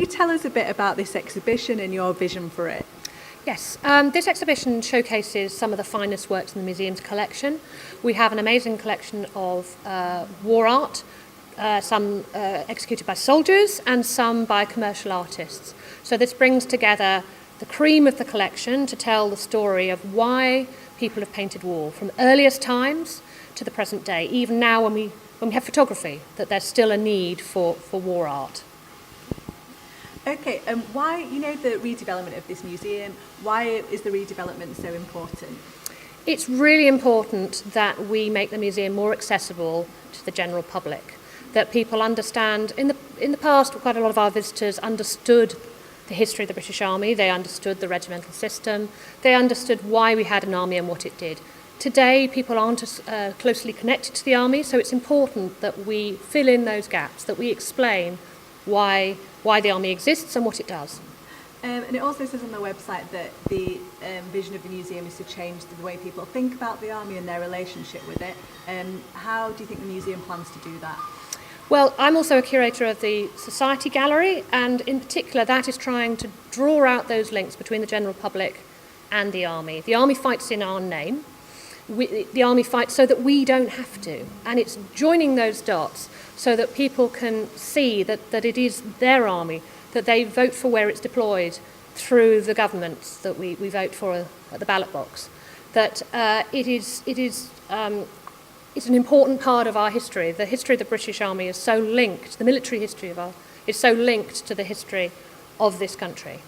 you tell us a bit about this exhibition and your vision for it? Yes, this exhibition showcases some of the finest works in the museum's collection. We have an amazing collection of war art, some executed by soldiers and some by commercial artists. So this brings together the cream of the collection to tell the story of why people have painted war from earliest times to the present day, even now when we have photography, that there's still a need for war art. Okay, why, the redevelopment of this museum, why is the redevelopment so important? It's really important that we make the museum more accessible to the general public, that people understand. In the past, quite a lot of our visitors understood the history of the British Army, they understood the regimental system, they understood why we had an army and what it did. Today, people aren't as closely connected to the army, so it's important that we fill in those gaps, that we explain why the army exists and what it does. And it also says on the website that the vision of the museum is to change the way people think about the army and their relationship with it. How do you think the museum plans to do that? Well, I'm also a curator of the Society Gallery, and in particular that is trying to draw out those links between the general public and the army. The army fights in our name. The army fights so that we don't have to, and it's joining those dots so that people can see that it is their army, that they vote for where it's deployed through the governments that we vote for at the ballot box, that it's an important part of our history. The history of the British Army is so linked, the military history is so linked to the history of this country.